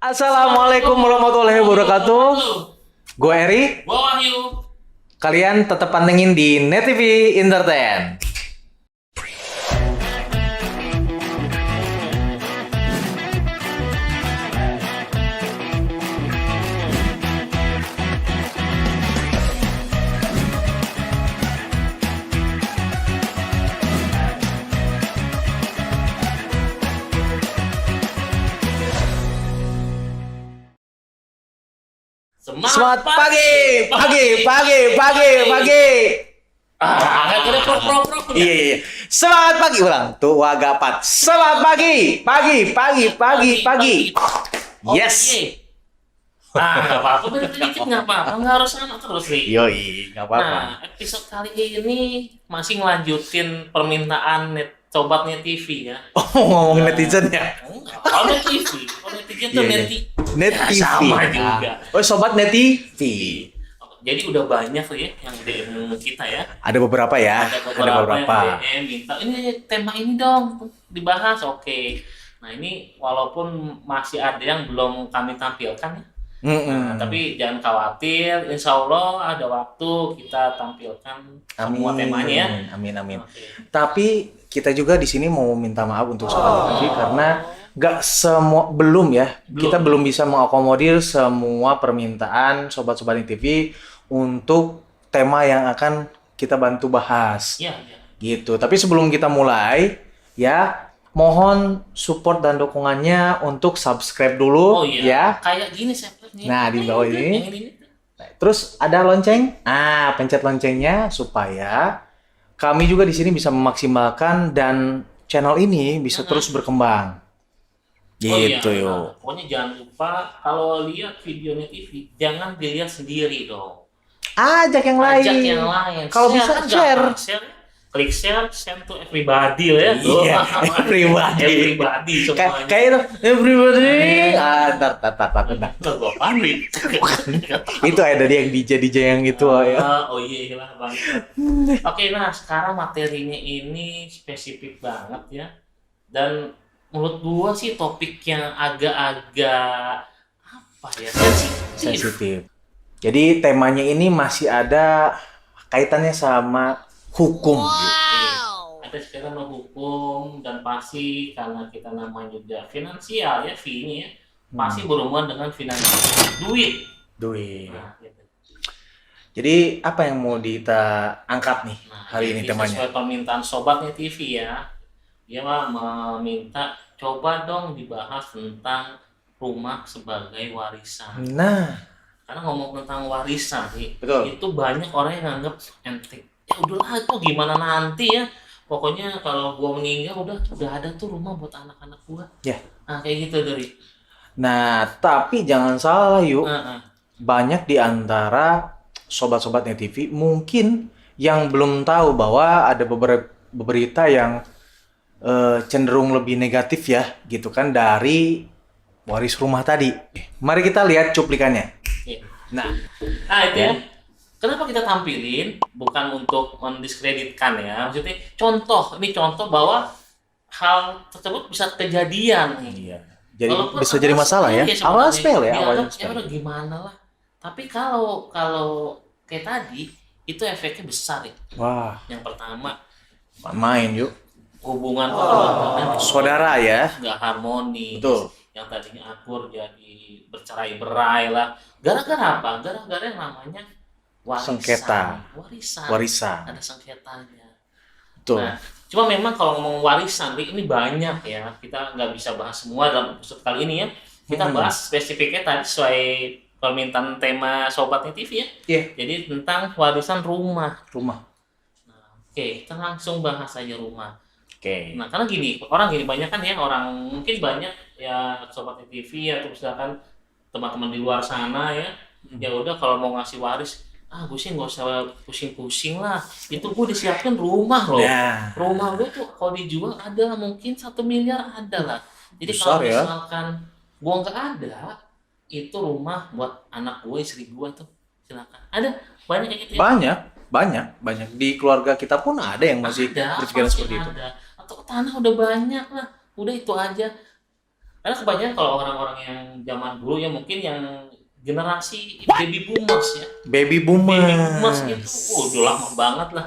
Assalamualaikum warahmatullahi wabarakatuh. Gue Eri. Gua Wahyu. Kalian tetap pantengin di Net TV Entertain. Semangat pagi. Akhirnya pro. Iya. Semangat pagi ulang. Tuh wagapat. Semangat pagi. Yes. Nggak apa-apa, dikit nggak apa-apa, nggak harus sama terus nih. Yoi, nggak apa-apa. Nah, episode kali ini masih ngelanjutin permintaan Sobat Net TV ya. Oh, ngomong netizen ya. Kalau Net TV, kalau netizen tuh Iya. Net Ya, TV. sama juga. Oh, sobat Net TV. Jadi udah banyak tuh ya yang DM kita ya. Ada beberapa ya. Ada beberapa yang DM minta ini tema ini dong dibahas. Oke. Nah ini walaupun masih ada yang belum kami tampilkan ya. Nah, tapi jangan khawatir, insya Allah ada waktu kita tampilkan semua temanya ya. Amin. Oke. Tapi kita juga di sini mau minta maaf untuk sobat TV karena nggak semua kita belum bisa mengakomodir semua permintaan sobat-sobat TV untuk tema yang akan kita bantu bahas. Iya. Gitu. Tapi sebelum kita mulai ya mohon support dan dukungannya untuk subscribe dulu Oh ya. iya. Kayak gini saya. Nah, di bawah ini. Yang ini. Terus ada lonceng. Pencet loncengnya supaya kami juga di sini bisa memaksimalkan dan channel ini bisa terus berkembang. Gitu Nah, yuk. pokoknya jangan lupa kalau lihat video Net TV jangan dilihat sendiri dong. Ajak yang lain. Ajak yang lain. Kalau bisa kan share. gampang, share. Klik share, send to everybody ya. Iya, everybody. Everybody semuanya. Kayak itu everybody. Ntar. Nggak, gua panik. Itu ada dia yang DJ yang itu ya. Oh iya lah bang. Oke, nah sekarang materinya ini spesifik banget ya. Dan menurut gua sih topik yang agak-agak apa ya? Sensitif. Jadi temanya ini masih ada kaitannya sama hukum. Ada sekarang hukum dan pasti karena kita namanya juga finansial ya, fee-nya ya. Pasti berhubungan dengan finansial, duit. Nah, Gitu. jadi apa yang mau kita angkat nih hari ini temanya? Sesuai permintaan sobatnya TV ya, dia mah meminta coba dong dibahas tentang rumah sebagai warisan. Nah, Karena ngomong tentang warisan nih, betul. itu banyak orang yang nganggep enteng. Ya udahlah itu gimana nanti ya. Pokoknya kalau gua meninggal udah ada tuh rumah buat anak-anak gua. Ya. Nah kayak gitu dari. Nah, tapi jangan salah yuk. Heeh. Banyak di antara sobat-sobat Net TV mungkin yang belum tahu bahwa ada beberapa berita yang cenderung lebih negatif ya, gitu kan dari waris rumah tadi. Mari kita lihat cuplikannya. Iya. Nah, Itu ya. Kenapa kita tampilin bukan untuk mendiskreditkan ya. Maksudnya ini contoh bahwa hal tersebut bisa kejadian nih. iya. Jadi Walaupun bisa jadi masalah ya. sebenarnya. Awalnya sepele ya, Ya, awalnya ya sepele. udah gimana lah. Tapi kalau kayak tadi itu efeknya besar ya. Wah, Yang pertama main yuk. hubungan keluarga Saudara ya. nggak harmonis. Betul. Yang tadinya akur jadi bercerai-berai lah. Gara-gara apa? Gara-gara yang namanya warisan. Sengketa. Warisan. Ada sengketanya. Betul. Nah, cuma memang kalau ngomong warisan ini banyak ya. Kita nggak bisa bahas semua dalam episode kali ini ya. Kita bahas spesifiknya tadi sesuai permintaan tema Sobatnya TV ya. Iya. Jadi tentang warisan rumah. Rumah. Nah, oke, kita langsung bahas aja rumah. Oke. Nah, karena orang banyak kan ya, orang mungkin banyak ya Sobatnya TV atau misalkan teman-teman di luar sana ya. Ya udah kalau mau ngasih waris, gue sih nggak usah pusing-pusing lah. Itu gue disiapin rumah loh. Nah, Rumah gue tuh kalau dijual ada mungkin 1 miliar ada lah. Jadi Besar kalau ya. misalkan gue nggak ada, itu rumah buat anak gue, istri gue tuh silakan. Ada banyak kayak gitu ya. banyak di keluarga kita pun ada yang masih Ada, berpikiran pasti seperti itu. ada. Atau tanah udah banyak lah, udah itu aja. Karena kebanyakan kalau orang-orang yang zaman dulu ya mungkin yang generasi baby boomers ya. Baby Baby boomers itu boomers. udah lama banget lah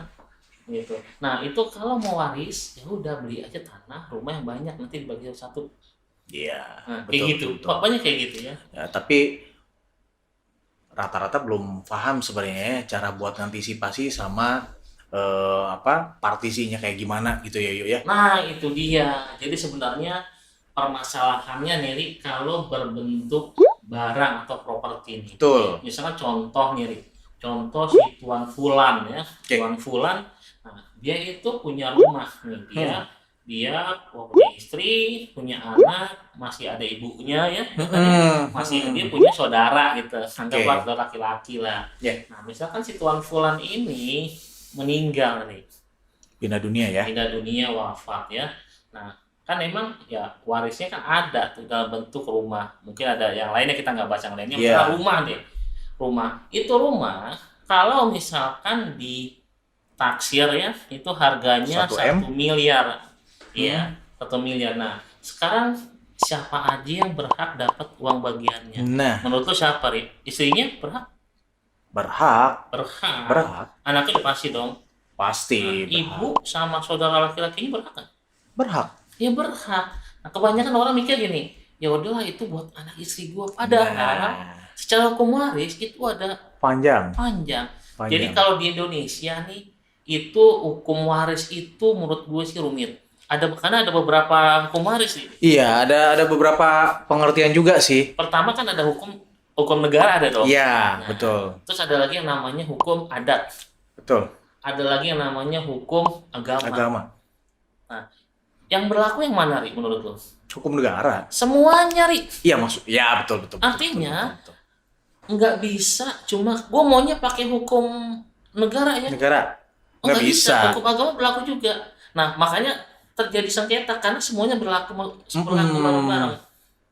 gitu. Nah itu kalau mau waris ya udah beli aja tanah rumah yang banyak nanti dibagi satu. Iya, Nah kayak betul, gitu. betul, betul. Pokoknya kayak gitu ya. Ya, tapi rata-rata belum paham sebenarnya cara buat antisipasi sama partisinya kayak gimana gitu ya yuk ya. Nah itu dia. Jadi sebenarnya permasalahannya Neri kalau berbentuk barang atau properti ini. Betul. Misalkan contoh Neri, contoh si Tuan Fulan ya, Oke. Tuan Fulan, nah, dia itu punya rumah nih, dia punya istri, punya anak, masih ada ibunya ya, masih dia punya saudara gitu, anggaplah saudara laki-laki lah. Ya. Nah misalkan si Tuan Fulan ini meninggal nih, Pindah dunia ya. pindah dunia wafat ya. Nah kan memang ya warisnya kan ada tuh dalam bentuk rumah, mungkin ada yang lainnya kita nggak baca yang lainnya, Iya. rumah deh, rumah kalau misalkan ditaksir ya itu harganya 1 M. 1 miliar, iya 1 miliar. Nah sekarang siapa aja yang berhak dapat uang bagiannya? Nah, Menurut lo siapa Ri? Istrinya berhak? berhak. Berhak. Anaknya udah pasti dong. Pasti. Nah, ibu sama saudara laki-lakinya berhak kan? Berhak. Ya berhak. Nah, kebanyakan orang mikir gini, ya udahlah itu buat anak istri gua. Padahal secara hukum waris itu ada Panjang. Jadi kalau di Indonesia nih itu hukum waris itu menurut gue sih rumit. Karena ada beberapa hukum waris nih. Iya, ada beberapa pengertian juga sih. Pertama kan ada hukum negara ada dong. Iya, betul. Terus ada lagi yang namanya hukum adat. Betul. Ada lagi yang namanya hukum agama. Nah, yang berlaku yang mana Ri menurut lo? Hukum negara. Semuanya Ri. Iya ya betul. Artinya nggak bisa cuma gue maunya pakai hukum negara ya. Negara nggak bisa. Hukum agama berlaku juga. Nah makanya terjadi sengketa karena semuanya berlaku bareng-bareng.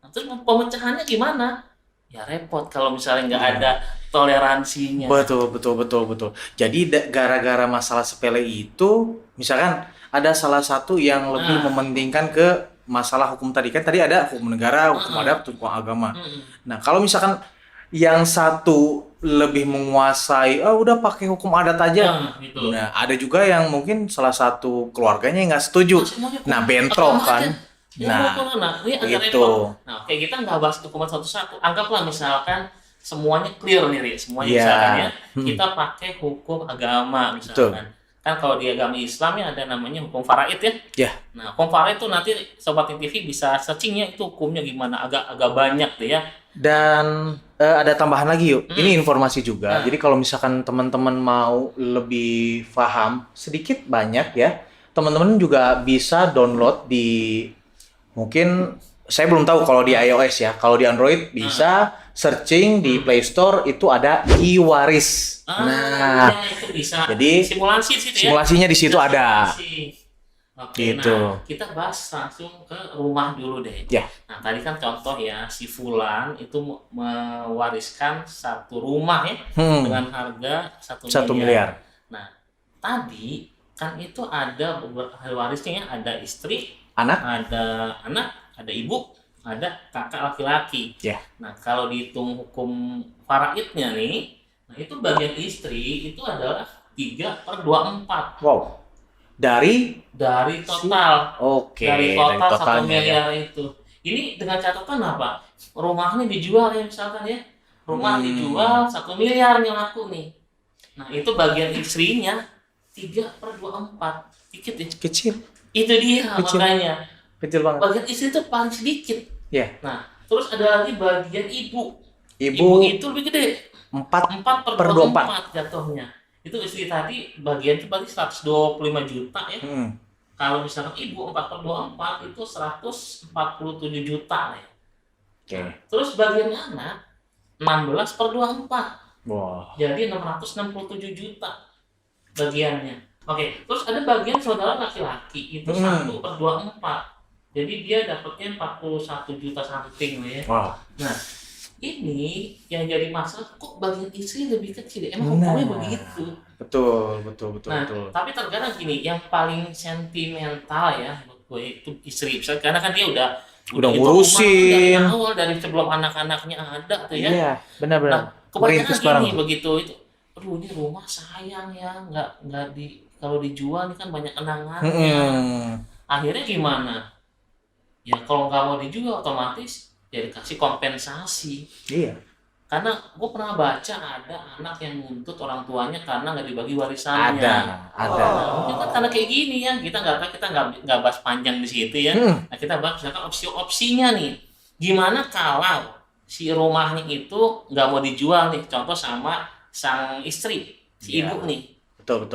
Nah, terus pemecahannya gimana? Ya repot kalau misalnya nggak ada toleransinya. Betul. Jadi gara-gara masalah sepele itu, misalkan ada salah satu yang lebih mementingkan ke masalah hukum tadi. Kan tadi ada hukum negara, hukum adat, hukum agama. Nah, kalau misalkan yang satu lebih menguasai, udah pakai hukum adat aja. Gitu. Nah, ada juga yang mungkin salah satu keluarganya yang nggak setuju. Nah, bentrok kan. Ini agak itu. repot. Nah, kayak kita nggak bahas hukuman satu-satu. Anggaplah misalkan semuanya clear nih, Ri. Semuanya misalkan ya, kita pakai hukum agama misalkan. Kan kalau di agama Islam ya ada namanya hukum faraid ya. Ya. Nah, hukum faraid itu nanti Sobat TV bisa searchingnya itu hukumnya gimana, agak banyak deh ya. Dan ada tambahan lagi yuk. Ini informasi juga. Jadi kalau misalkan teman-teman mau lebih paham sedikit banyak ya, teman-teman juga bisa download di, mungkin saya belum tahu kalau di iOS ya. Kalau di Android bisa searching di Play Store itu ada e-waris. Ya, itu bisa. Jadi simulasi situ ya. Simulasinya di situ ada. Oke, gitu. Nah kita bahas langsung ke rumah dulu deh. Ya. Nah tadi kan contoh ya si Fulan itu mewariskan satu rumah ya dengan harga 1 miliar. Nah tadi kan itu ada beberapa warisnya ya, ada istri, ada ibu, ada kakak laki-laki. Ya. Nah kalau dihitung hukum faraidnya nih, nah itu bagian istri itu adalah 3/24. Wow. Dari total. Oke. Dari total 1 totalnya miliar itu. Ini dengan catatan apa? Rumahnya dijual ya misalkan ya. Rumah dijual 1 miliar nih laku nih. Nah itu bagian istrinya 3/24. Dikit ya. Kecil. Itu dia Kecil. makanya. Kecil banget. Bagian istri itu paling sedikit. Ya. Nah terus ada lagi bagian ibu. Ibu itu lebih gede. 4/24 jatuhnya. Itu istri tadi bagian itu berarti 125 juta ya. Kalau misalkan ibu 4/24 itu 147 juta ya. Oke. Terus bagian anak 16/24. Wah. Jadi 667 juta bagiannya. Oke, terus ada bagian saudara laki-laki itu 1/24. Jadi dia dapatnya 41 juta something ya. Wah. Nah, ini yang jadi masalah kok bagian istri lebih kecil ya? Emang hukumnya begitu. Betul. Nah, tapi terkadang gini, yang paling sentimental ya menurut gue itu istri. Misalnya, karena kan dia udah Udah itu rumah dari ngurusin. awal, dari sebelum anak-anaknya ada tuh ya. Iya, benar-benar. Nah, kebanyakan Merintis barang. gini begitu itu. Aduh, ini rumah sayang ya, nggak kalau dijual ini kan banyak kenangannya. Mm-mm. Akhirnya gimana? Ya kalau nggak mau dijual otomatis ya dikasih kompensasi. Iya. Karena gue pernah baca ada anak yang nuntut orang tuanya karena nggak dibagi warisannya. Ada. Nah, mungkin kan karena kayak gini ya, kita nggak bahas panjang di situ ya. Hmm. Nah, kita bahas misalkan opsi-opsinya nih. Gimana kalau si rumahnya itu nggak mau dijual nih, contoh sama sang istri, si Iya. ibu nih, Betul.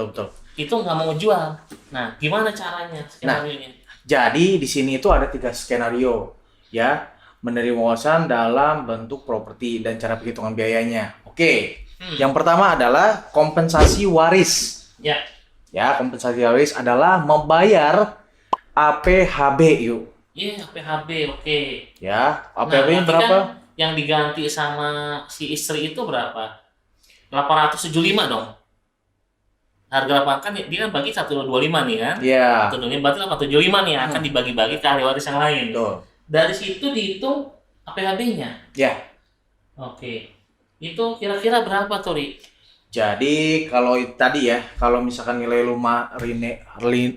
itu nggak mau jual. Nah, gimana caranya skenario-nya? Jadi di sini itu ada 3 skenario, ya. Menerima warisan dalam bentuk properti dan cara perhitungan biayanya. Oke. Yang pertama adalah kompensasi waris. Ya, Ya, kompensasi waris adalah membayar APHB yuk. iya PHB, oke. Ya, Nah, APHB-nya berarti berapa? kan yang diganti sama si istri itu berapa? 875 dong. Harga lapangan kan dia kan bagi 125 nih kan. Ya, 125 berarti 875 nih akan dibagi-bagi ke ahli waris yang lain. betul. Dari situ dihitung APHB-nya. Ya. Oke. Itu kira-kira berapa tuh, Ri? Jadi kalau tadi ya, kalau misalkan nilai rumah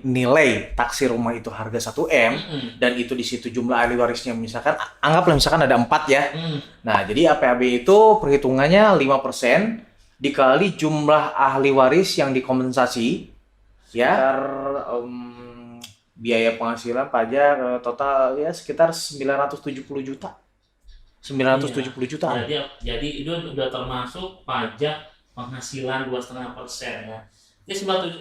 nilai taksir rumah itu harga 1 M dan itu di situ jumlah ahli warisnya misalkan anggaplah misalkan ada 4 ya. Nah, jadi APHB itu perhitungannya 5% dikali jumlah ahli waris yang dikompensasi ya. Sekitar biaya penghasilan pajak total ya sekitar 970 juta. 970 juta. Jadi itu udah termasuk pajak penghasilan 2,5% ya. Jadi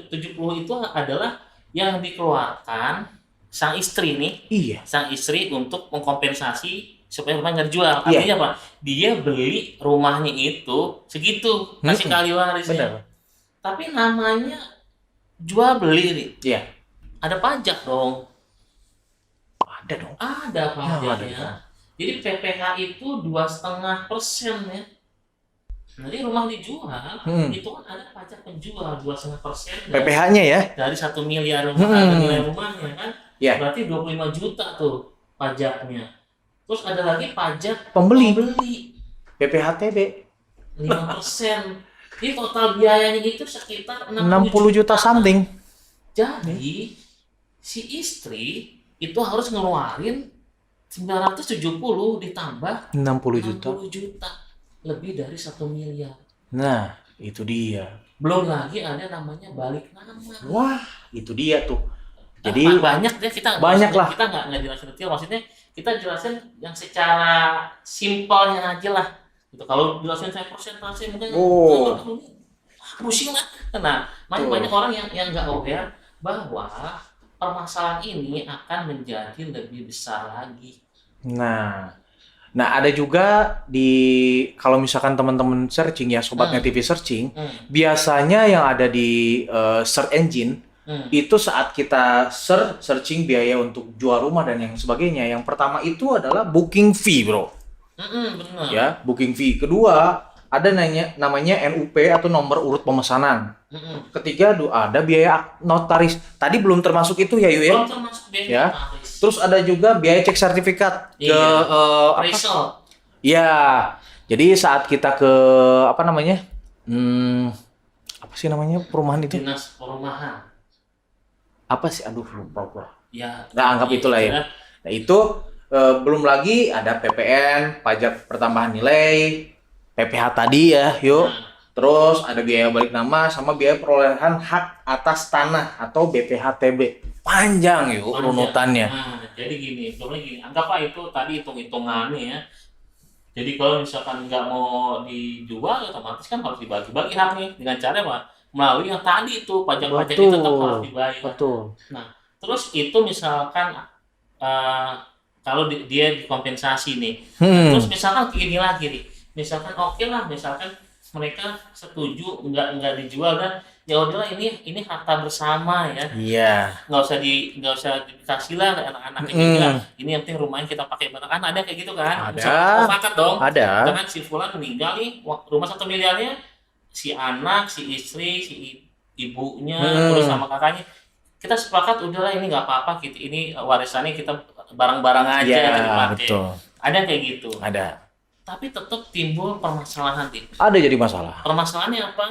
970 itu adalah yang dikeluarkan sang istri nih. Iya. Sang istri untuk mengkompensasi supaya rumah nggak dijual. Artinya apa? Dia beli rumahnya itu segitu, kasih ke ahli warisnya. Benar. Tapi namanya jual beli nih. Iya. Ada pajak dong. Ada dong. Ada pajaknya. ada. Jadi PPh itu 2,5% ya. Nanti rumah dijual, itu kan ada pajak penjual 2,5% PPh-nya ya. dari 1 miliar nilai rumahnya kan. Ya. Berarti 25 juta tuh pajaknya. Terus ada lagi pajak Pembeli. PPhtB 5%. Jadi total biayanya itu sekitar 60 juta something. Jadi si istri itu harus ngeluarin 970 ditambah 60 juta. 60 juta. Lebih dari 1 miliar. Nah, itu dia. Belum lagi ada namanya balik nama. Wah, itu dia tuh. Jadi banyak deh banyak lah. Kita nggak jelasin detail, maksudnya kita jelasin yang secara simpelnya aja lah. Gitu. Kalau jelasin saya persentase mungkin pusing lah. Nah, banyak orang yang nggak aware bahwa permasalahan ini akan menjadi lebih besar lagi. Nah, ada juga kalau misalkan teman-teman searching ya, sobatnya TV searching, biasanya yang ada di search engine itu saat kita searching biaya untuk jual rumah dan yang sebagainya, yang pertama itu adalah booking fee, bro. Benar. Ya, booking fee. Kedua, ada namanya NUP atau nomor urut pemesanan. Ketiga, ada biaya notaris. Tadi belum termasuk itu ya, Yu ya? Belum termasuk biaya Ya. notaris. Terus ada juga biaya cek sertifikat ke appraisal. Ya. Jadi saat kita ke apa namanya? Apa sih namanya perumahan itu? Dinas perumahan. Apa sih? Aduh, lupa gua. Ya. Nah, anggap itulah ya. Nah, itu belum lagi ada PPN, pajak pertambahan nilai, PPh tadi ya, yuk. Terus ada biaya balik nama sama biaya perolehan hak atas tanah atau BPhtB. Panjang yuk runutannya. Nah, jadi gini, anggaplah itu tadi hitung-hitungannya ya. Jadi kalau misalkan nggak mau dijual, otomatis kan harus dibagi-bagi haknya dengan cara apa? Melalui yang tadi itu pajak-pajak itu tetap harus dibayar. Betul. Nah, terus itu misalkan kalau dia dikompensasi nih, terus misalkan gini lagi nih, misalkan oke lah, misalkan mereka setuju nggak dijual dan ya udahlah ini harta bersama ya. Iya. Nggak usah dikasih lah ke anak-anaknya juga. Ini yang penting rumahnya kita pakai bareng. Kan ada kayak gitu kan? Ada. Sepakat dong. Ada. Karena si Fulan meninggal nih, rumah 1 miliarnya si anak, si istri, si ibunya, terus sama kakaknya. Kita sepakat udahlah ini nggak apa-apa, ini warisannya kita barang-barang aja Ya, yang dipakai. betul. Ada kayak gitu. Ada. Tapi tetap timbul permasalahan, Dik. Ada jadi masalah. Permasalahannya apa?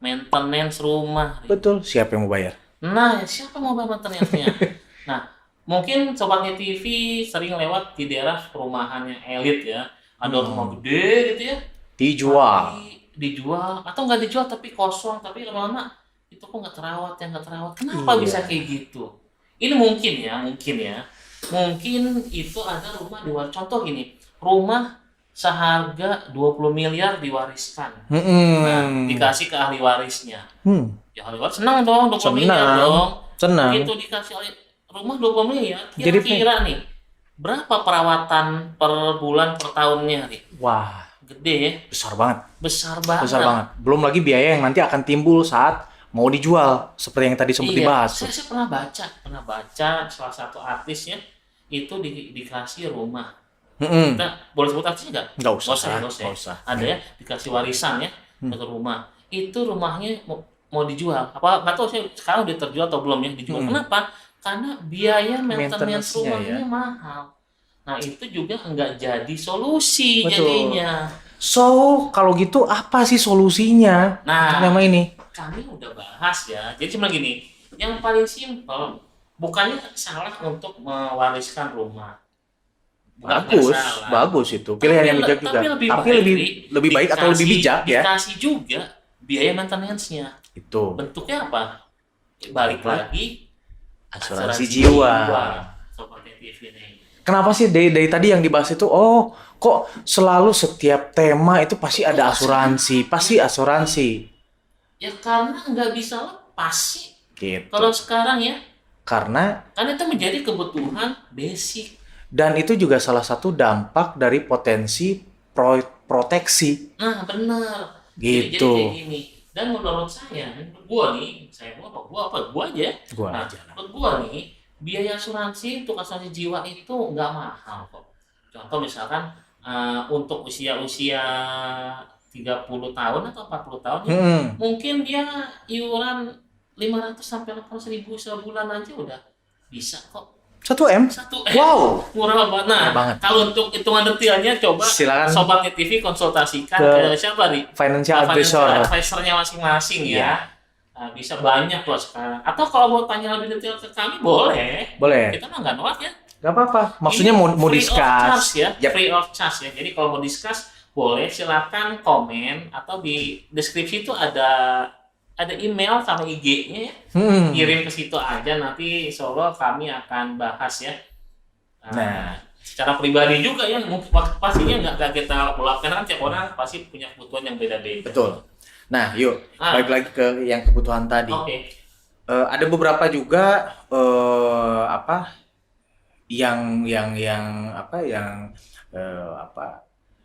Maintenance rumah, Dik. Betul. Siapa yang mau bayar? Nah, siapa mau bayar maintenance-nya? Nah, mungkin Sobatnya TV sering lewat di daerah perumahannya elit ya. Ada rumah gede gitu ya. Dijual. Tapi dijual atau nggak dijual tapi kosong, tapi lama-lama itu kok nggak terawat ya, nggak terawat. Kenapa Iya. bisa kayak gitu? Ini mungkin mungkin itu ada rumah diwaris. Contoh gini, rumah seharga 20 miliar diwariskan. Nah, dikasih ke ahli warisnya. Ya ahli waris senang dong, 20 miliar dong. Senang. Begitu dikasih rumah 20 miliar, Jadi kira-kira nih berapa perawatan per bulan per tahunnya nih? Wah, Gede ya, besar banget. besar banget. Besar banget. Belum lagi biaya yang nanti akan timbul saat mau dijual, seperti yang tadi sempat dibahas. Saya pernah baca salah satu artisnya itu dikasih rumah. Kita boleh sebut artisnya nggak? Nggak usah. Nggak usah. Ada ya, dikasih warisan ya, satu rumah. Itu rumahnya mau dijual. Apa nggak tahu saya sekarang udah terjual atau belum ya dijual. Kenapa? Karena biaya maintenance rumahnya mahal. Nah itu juga nggak jadi solusi. Betul. Jadinya. So, kalau gitu apa sih solusinya? Nah, Nama ini. kami udah bahas ya. Jadi cuma gini, yang paling simpel bukannya salah untuk mewariskan rumah. Bukan salah. Bagus itu. Pilihan yang bijak juga. Tapi lebih baik atau lebih bijak ya. Dikasih juga biaya maintenance-nya. Itu. Bentuknya apa? Balik lagi Asuransi jiwa. Sobatnya TV nih. Kenapa sih dari tadi yang dibahas itu? Oh, kok selalu setiap tema itu pasti ada asuransi, pasti asuransi. Ya karena nggak bisa lepas sih. Gitu. Kalau sekarang ya. Karena itu menjadi kebutuhan basic. dan itu juga salah satu dampak dari potensi proteksi. Nah benar. Gitu. Jadi kayak gini. Dan menurut saya, gua aja. Menurut gua nih, biaya asuransi untuk asuransi jiwa itu nggak mahal kok. Contoh misalkan untuk usia 30 tahun atau 40 tahun ya, mungkin dia iuran 500 sampai 800 ribu sebulan aja udah bisa kok. 1M? 1M. Wow. Murah banget. Nah, kalau untuk hitungan detailnya coba silakan Sobatnya TV konsultasikan ke siapa nih? Financial advisor-nya masing-masing ya. Nah, bisa banyak loh sekarang. Atau kalau mau tanya lebih detail ke kami boleh. Kita mah nggak nolak ya. Nggak apa-apa. Maksudnya mau discuss. Ya. Free of charge ya. Jadi kalau mau discuss boleh silakan komen atau di deskripsi itu ada email sama IG-nya ya. Kirim ke situ aja, nanti insya Allah kami akan bahas ya. Nah, secara pribadi juga ya, pastinya nggak kita ulap karena kan tiap orang pasti punya kebutuhan yang beda-beda. Betul. Nah, yuk balik lagi ke yang kebutuhan tadi. Ada beberapa juga yang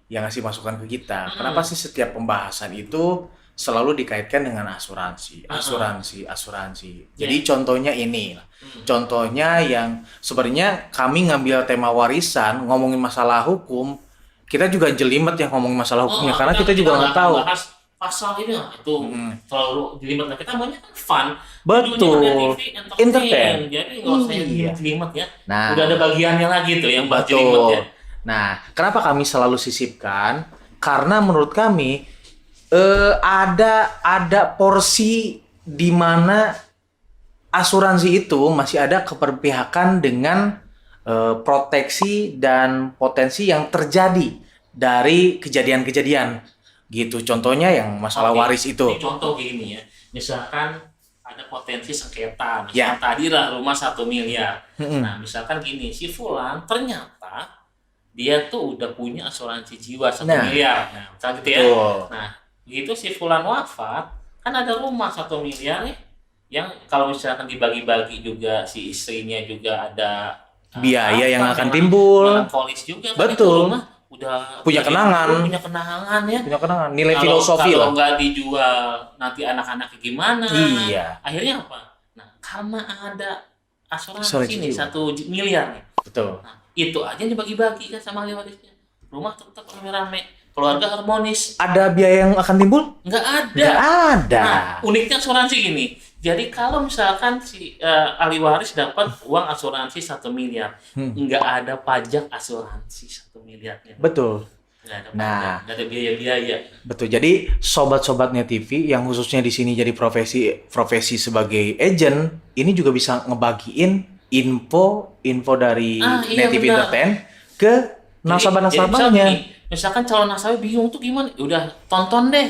ngasih masukan ke kita. Kenapa sih setiap pembahasan itu selalu dikaitkan dengan asuransi. Jadi contohnya ini. Contohnya yang sebenarnya kami ngambil tema warisan, ngomongin masalah hukum, kita juga jelimet yang ngomongin masalah hukumnya karena kita juga nggak tahu. Pasal ini itu terlalu jelimet. Kita maunya kan fun. Betul. Entertain. Jadi nggak usah jelimet ya. Nah, udah ada bagiannya lagi tuh yang buat jelimet ya. Nah, kenapa kami selalu sisipkan? Karena menurut kami ada porsi di mana asuransi itu masih ada keberpihakan dengan proteksi dan potensi yang terjadi dari kejadian-kejadian gitu. Contohnya yang masalah waris itu. Ini contoh gini ya, misalkan ada potensi sengketa, misalkan tadi lah rumah 1 miliar. Nah, misalkan gini, si Fulan ternyata dia tuh udah punya asuransi jiwa 1 miliar. Nah, misalkan gitu ya. Nah, begitu si Fulan wafat, kan ada rumah 1 miliar nih, yang kalau misalkan dibagi-bagi juga si istrinya juga ada biaya yang akan timbul. Polis juga. Betul. Kan udah punya kenangan ya. Punya kenangan, nilai filosofi lah. Kalau nggak dijual nanti anak-anaknya gimana? Iya. Akhirnya apa? Nah, karena ada asuransi nih 1 miliar nih. Betul. Nah, itu aja dibagi-bagi kan sama ahli warisnya. Rumah tetap rame-rame. Keluarga harmonis. Ada biaya yang akan timbul? Nggak ada. Nggak ada. Nah, uniknya asuransi gini. Jadi kalau misalkan si ahli waris dapat uang asuransi 1 miliar, nggak ada pajak asuransi 1 miliarnya. Betul. Nggak ada Nah, pajak, nggak ada biaya-biaya. betul. Jadi sobat-sobatnya TV yang khususnya di sini jadi profesi sebagai agent, ini juga bisa ngebagiin info dari Iya, Net TV benar. Entertain ke Jadi nasabah-nasabahnya. misalkan calon nasabah bingung tuh gimana? Udah tonton deh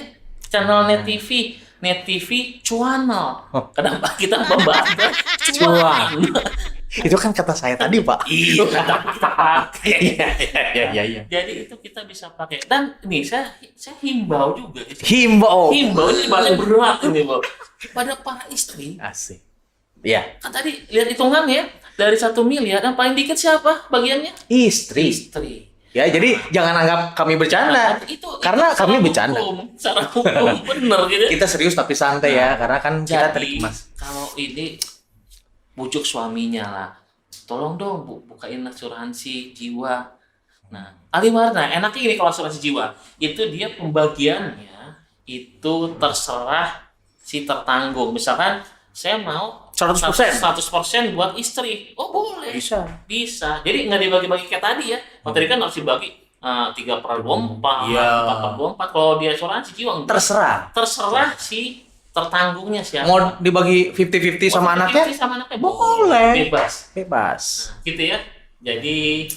channel Net TV. Net TV cuanal. Kenapa kita membahas cuan? Itu kan kata saya tadi, Pak. Iya, kita pakai. Iya. Jadi itu kita bisa pakai. Dan ini saya himbau juga. Himbau. Himbau ini bahasa berat ini, Bro. Pada para istri. Asik. Iya. Kan tadi lihat hitungannya dari 1 miliar yang paling dikit siapa bagiannya? Istri. Istri. Ya, jadi jangan anggap kami bercanda. Karena secara kami bercanda. Secara hukum bener gitu. Kita serius tapi santai ya, karena kan kita tadi Jadi Mas. kalau ini bujuk suaminya lah, tolong dong bukain asuransi jiwa. Nah, ahli waris, nah enaknya ini kalau asuransi jiwa itu dia pembagiannya itu terserah si tertanggung. Misalkan saya mau 100%. 100% buat istri. Oh boleh. Bisa. Bisa. Jadi nggak dibagi-bagi kayak tadi ya. Kalau tadi kan harus dibagi 3/24, Iya. 4/24. Kalau di asuransi jiwa enggak. Terserah si tertanggungnya siapa. Mau dibagi 50-50 sama anaknya? Sama anaknya Boleh. bebas. Bebas. Gitu ya. Jadi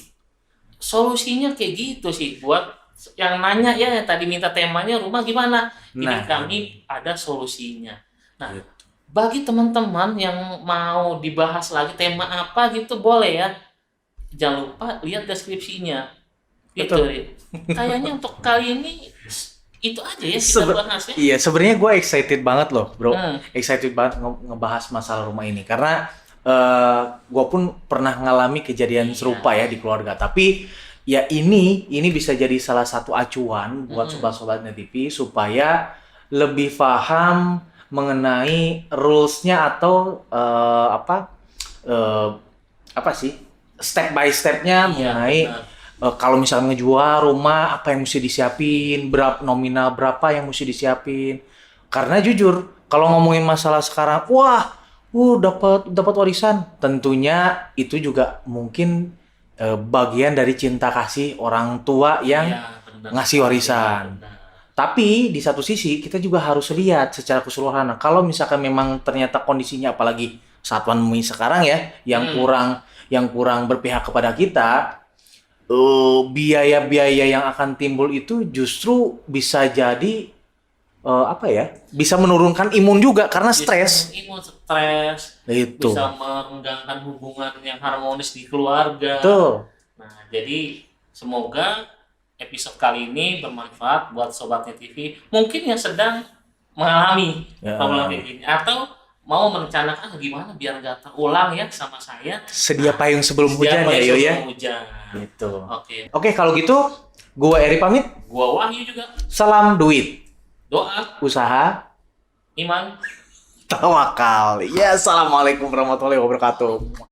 solusinya kayak gitu sih buat yang nanya ya yang tadi minta temanya rumah gimana. Ini Nah. kami ada solusinya. Nah, Gitu. bagi teman-teman yang mau dibahas lagi tema apa gitu boleh ya. Jangan lupa lihat deskripsinya. Gitu. Betul. Kayaknya untuk kali ini itu aja ya kita Sebe- bahas ya. Iya, sebenarnya gue excited banget loh, bro. Hmm. Excited banget ngebahas masalah rumah ini karena gue pun pernah ngalami kejadian Iya. serupa ya di keluarga. Tapi ya ini bisa jadi salah satu acuan buat sobat-sobatnya TV supaya lebih paham mengenai rules-nya atau apa sih step by step-nya mengenai benar. kalau misalnya ngejual rumah apa yang mesti disiapin, nominal berapa yang mesti disiapin. Karena jujur kalau ngomongin masalah sekarang, dapat warisan, tentunya itu juga mungkin bagian dari cinta kasih orang tua yang Iya, benar. ngasih warisan. Benar. Tapi di satu sisi kita juga harus lihat secara keseluruhan. Nah, kalau misalkan memang ternyata kondisinya apalagi saat pandemi sekarang ya yang kurang berpihak kepada kita, biaya-biaya yang akan timbul itu justru bisa jadi bisa menurunkan imun juga karena stres. Imun stres. Itu. Bisa merenggangkan hubungan yang harmonis di keluarga. Tuh. Nah, jadi semoga episode kali ini bermanfaat buat Sobatnya TV. Mungkin yang sedang mengalami problem ini atau mau merencanakan gimana biar nggak terulang ya sama saya. Sedia payung sebelum hujan ya, Yo ya. Hujan. Gitu. Oke. Oke, kalau gitu gua Eri pamit. Gua Wahyu juga. Salam duit, Doa, usaha, iman. tawakal. Ya, assalamualaikum warahmatullahi wabarakatuh.